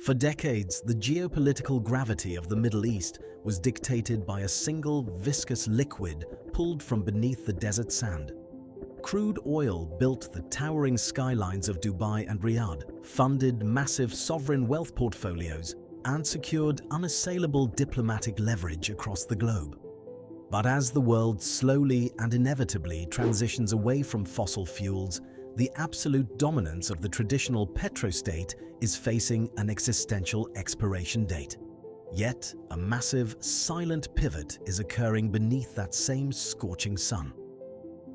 For decades, the geopolitical gravity of the Middle East was dictated by a single viscous liquid pulled from beneath the desert sand. Crude oil built the towering skylines of Dubai and Riyadh, funded massive sovereign wealth portfolios, and secured unassailable diplomatic leverage across the globe. But as the world slowly and inevitably transitions away from fossil fuels, the absolute dominance of the traditional petrostate is facing an existential expiration date. Yet, a massive, silent pivot is occurring beneath that same scorching sun.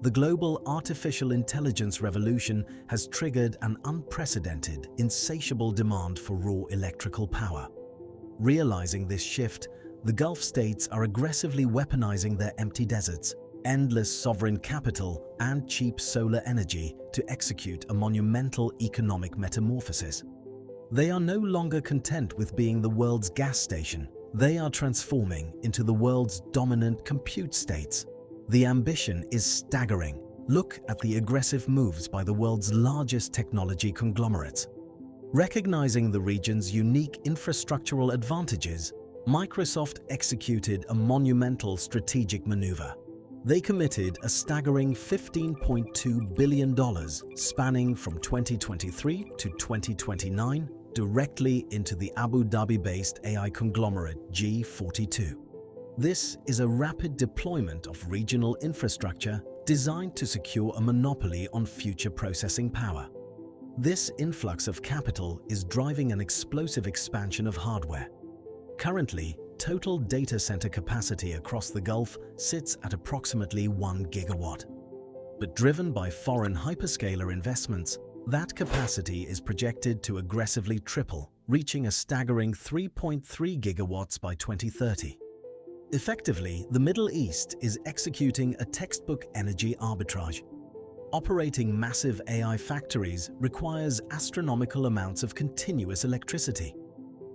The global artificial intelligence revolution has triggered an unprecedented, insatiable demand for raw electrical power. Realizing this shift, the Gulf states are aggressively weaponizing their empty deserts, endless sovereign capital, and cheap solar energy to execute a monumental economic metamorphosis. They are no longer content with being the world's gas station. They are transforming into the world's dominant compute states. The ambition is staggering. Look at the aggressive moves by the world's largest technology conglomerates. Recognizing the region's unique infrastructural advantages, Microsoft executed a monumental strategic maneuver. They committed a staggering $15.2 billion, spanning from 2023 to 2029, directly into the Abu Dhabi-based AI conglomerate G42. This is a rapid deployment of regional infrastructure designed to secure a monopoly on future processing power. This influx of capital is driving an explosive expansion of hardware. Currently, total data center capacity across the Gulf sits at approximately 1 gigawatt. But driven by foreign hyperscaler investments, that capacity is projected to aggressively triple, reaching a staggering 3.3 gigawatts by 2030. Effectively, the Middle East is executing a textbook energy arbitrage. Operating massive AI factories requires astronomical amounts of continuous electricity.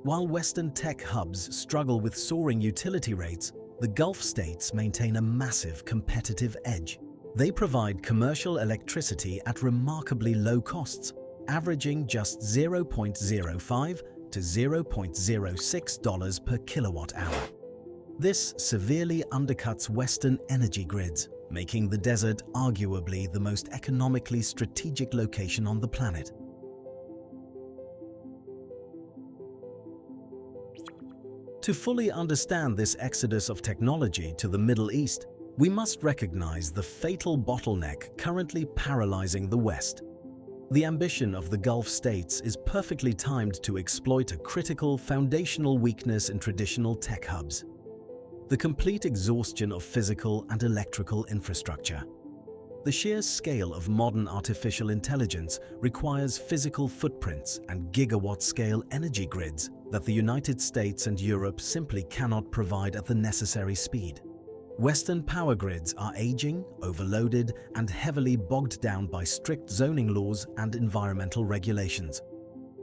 While Western tech hubs struggle with soaring utility rates, the Gulf states maintain a massive competitive edge. They provide commercial electricity at remarkably low costs, averaging just $0.05 to $0.06 per kilowatt hour. This severely undercuts Western energy grids, making the desert arguably the most economically strategic location on the planet. To fully understand this exodus of technology to the Middle East, we must recognize the fatal bottleneck currently paralyzing the West. The ambition of the Gulf states is perfectly timed to exploit a critical foundational weakness in traditional tech hubs: the complete exhaustion of physical and electrical infrastructure. The sheer scale of modern artificial intelligence requires physical footprints and gigawatt-scale energy grids that the United States and Europe simply cannot provide at the necessary speed. Western power grids are aging, overloaded, and heavily bogged down by strict zoning laws and environmental regulations.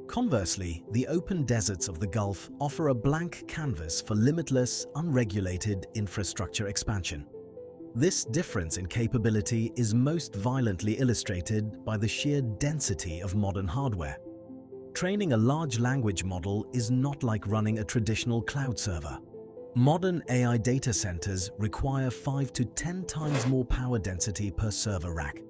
Conversely, the open deserts of the Gulf offer a blank canvas for limitless, unregulated infrastructure expansion. This difference in capability is most violently illustrated by the sheer density of modern hardware. Training a large language model is not like running a traditional cloud server. Modern AI data centers require 5 to 10 times more power density per server rack.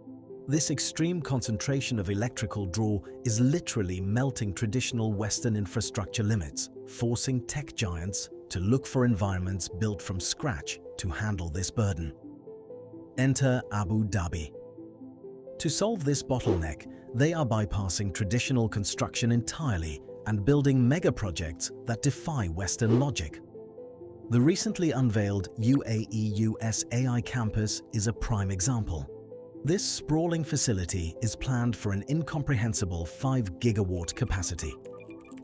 This extreme concentration of electrical draw is literally melting traditional Western infrastructure limits, forcing tech giants to look for environments built from scratch to handle this burden. Enter Abu Dhabi. To solve this bottleneck, they are bypassing traditional construction entirely and building mega projects that defy Western logic. The recently unveiled UAE-US AI campus is a prime example. This sprawling facility is planned for an incomprehensible 5 gigawatt capacity.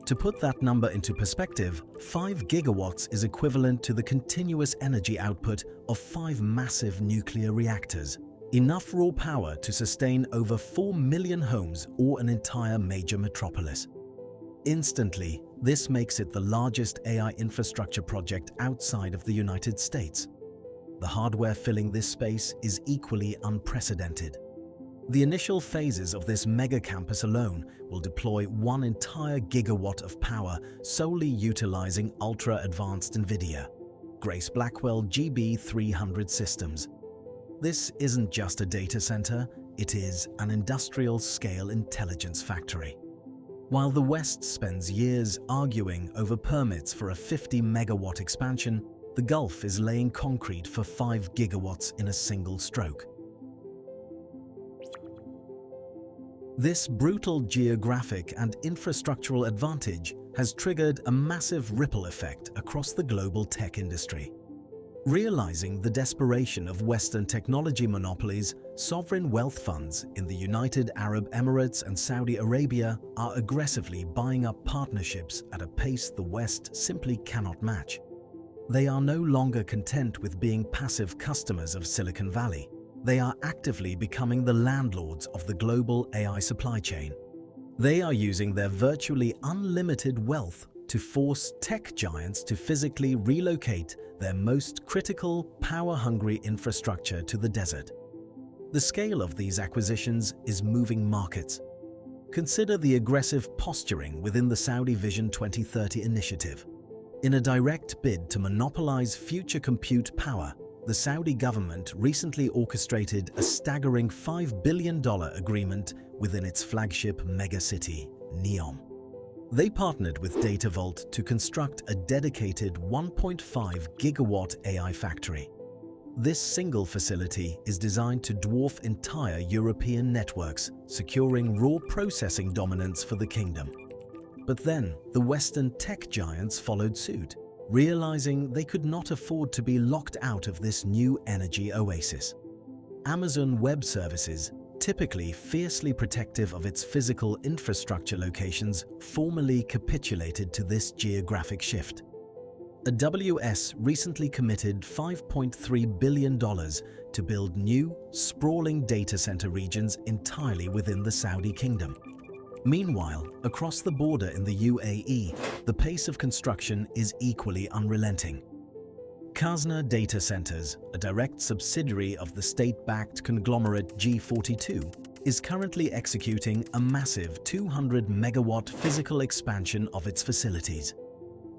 To put that number into perspective, 5 gigawatts is equivalent to the continuous energy output of 5 massive nuclear reactors, enough raw power to sustain over 4 million homes or an entire major metropolis. Instantly, this makes it the largest AI infrastructure project outside of the United States. The hardware filling this space is equally unprecedented. The initial phases of this mega campus alone will deploy one entire gigawatt of power solely utilizing ultra-advanced NVIDIA Grace Blackwell GB300 systems. This isn't just a data center, it is an industrial-scale intelligence factory. While the West spends years arguing over permits for a 50-megawatt expansion, the Gulf is laying concrete for 5 gigawatts in a single stroke. This brutal geographic and infrastructural advantage has triggered a massive ripple effect across the global tech industry. Realizing the desperation of Western technology monopolies, sovereign wealth funds in the United Arab Emirates and Saudi Arabia are aggressively buying up partnerships at a pace the West simply cannot match. They are no longer content with being passive customers of Silicon Valley. They are actively becoming the landlords of the global AI supply chain. They are using their virtually unlimited wealth to force tech giants to physically relocate their most critical, power-hungry infrastructure to the desert. The scale of these acquisitions is moving markets. Consider the aggressive posturing within the Saudi Vision 2030 initiative. In a direct bid to monopolize future compute power, the Saudi government recently orchestrated a staggering $5 billion agreement within its flagship megacity, Neom. They partnered with DataVault to construct a dedicated 1.5 gigawatt AI factory. This single facility is designed to dwarf entire European networks, securing raw processing dominance for the kingdom. But then, the Western tech giants followed suit, realizing they could not afford to be locked out of this new energy oasis. Amazon Web Services, typically fiercely protective of its physical infrastructure locations, formally capitulated to this geographic shift. AWS recently committed $5.3 billion to build new, sprawling data center regions entirely within the Saudi kingdom. Meanwhile, across the border in the UAE, the pace of construction is equally unrelenting. Kasna Data Centers, a direct subsidiary of the state-backed conglomerate G42, is currently executing a massive 200-megawatt physical expansion of its facilities.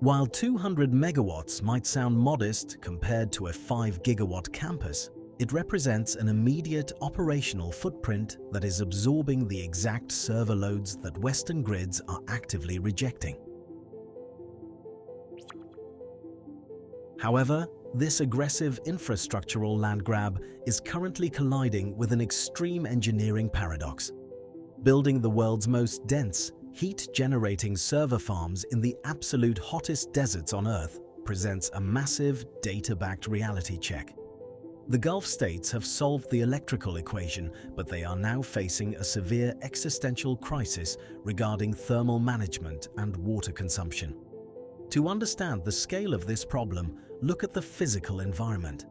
While 200 megawatts might sound modest compared to a 5-gigawatt campus, it represents an immediate operational footprint that is absorbing the exact server loads that Western grids are actively rejecting. However, this aggressive infrastructural land grab is currently colliding with an extreme engineering paradox. Building the world's most dense, heat-generating server farms in the absolute hottest deserts on Earth presents a massive, data-backed reality check. The Gulf states have solved the electrical equation, but they are now facing a severe existential crisis regarding thermal management and water consumption. To understand the scale of this problem, look at the physical environment.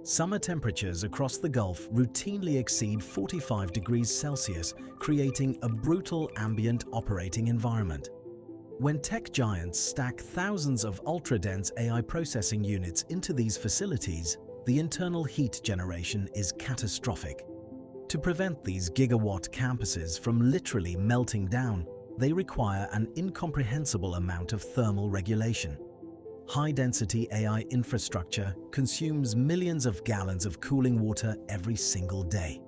Summer temperatures across the Gulf routinely exceed 45 degrees Celsius, creating a brutal ambient operating environment. When tech giants stack thousands of ultra-dense AI processing units into these facilities, the internal heat generation is catastrophic. To prevent these gigawatt campuses from literally melting down, they require an incomprehensible amount of thermal regulation. High-density AI infrastructure consumes millions of gallons of cooling water every single day.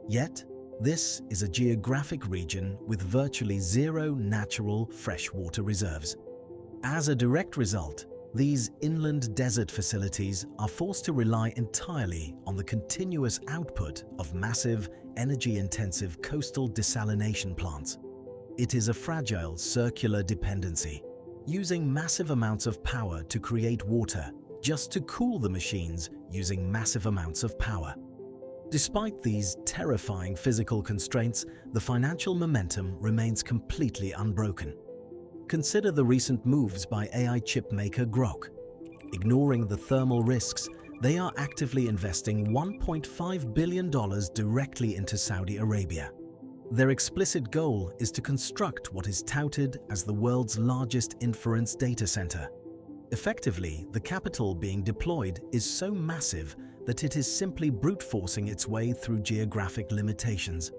Yet, this is a geographic region with virtually zero natural freshwater reserves. As a direct result, these inland desert facilities are forced to rely entirely on the continuous output of massive, energy-intensive coastal desalination plants. It is a fragile circular dependency, using massive amounts of power to create water just to cool the machines using massive amounts of power. Despite these terrifying physical constraints, the financial momentum remains completely unbroken. Consider the recent moves by AI chip maker Grok. Ignoring the thermal risks, they are actively investing $1.5 billion directly into Saudi Arabia. Their explicit goal is to construct what is touted as the world's largest inference data center. Effectively, the capital being deployed is so massive that it is simply brute forcing its way through geographic limitations.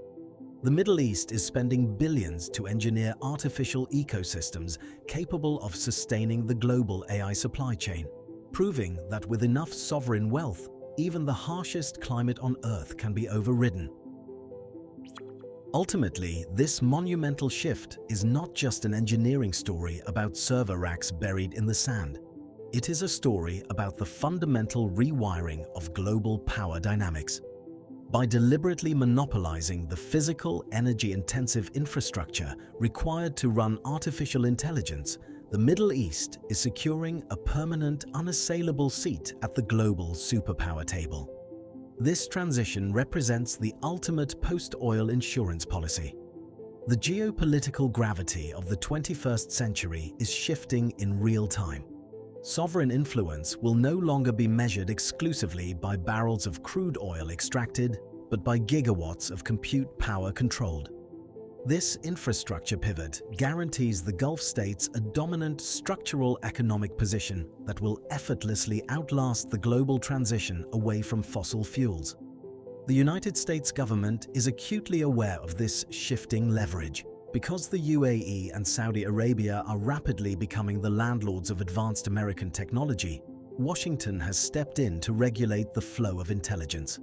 The Middle East is spending billions to engineer artificial ecosystems capable of sustaining the global AI supply chain, proving that with enough sovereign wealth, even the harshest climate on Earth can be overridden. Ultimately, this monumental shift is not just an engineering story about server racks buried in the sand. It is a story about the fundamental rewiring of global power dynamics. By deliberately monopolizing the physical, energy-intensive infrastructure required to run artificial intelligence, the Middle East is securing a permanent, unassailable seat at the global superpower table. This transition represents the ultimate post-oil insurance policy. The geopolitical gravity of the 21st century is shifting in real time. Sovereign influence will no longer be measured exclusively by barrels of crude oil extracted, but by gigawatts of compute power controlled. This infrastructure pivot guarantees the Gulf states a dominant structural economic position that will effortlessly outlast the global transition away from fossil fuels. The United States government is acutely aware of this shifting leverage. Because the UAE and Saudi Arabia are rapidly becoming the landlords of advanced American technology, Washington has stepped in to regulate the flow of intelligence.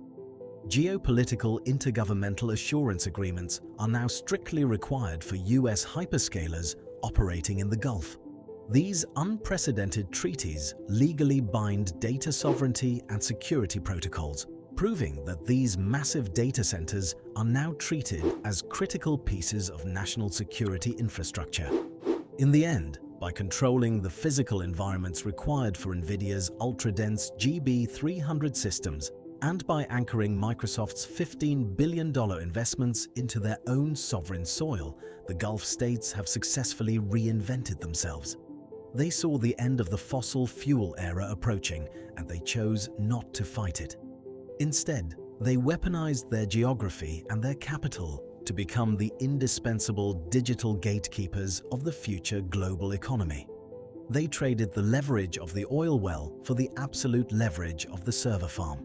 Geopolitical intergovernmental assurance agreements are now strictly required for US hyperscalers operating in the Gulf. These unprecedented treaties legally bind data sovereignty and security protocols, proving that these massive data centers are now treated as critical pieces of national security infrastructure. In the end, by controlling the physical environments required for NVIDIA's ultra-dense GB300 systems, and by anchoring Microsoft's $15 billion investments into their own sovereign soil, the Gulf states have successfully reinvented themselves. They saw the end of the fossil fuel era approaching, and they chose not to fight it. Instead, they weaponized their geography and their capital to become the indispensable digital gatekeepers of the future global economy. They traded the leverage of the oil well for the absolute leverage of the server farm.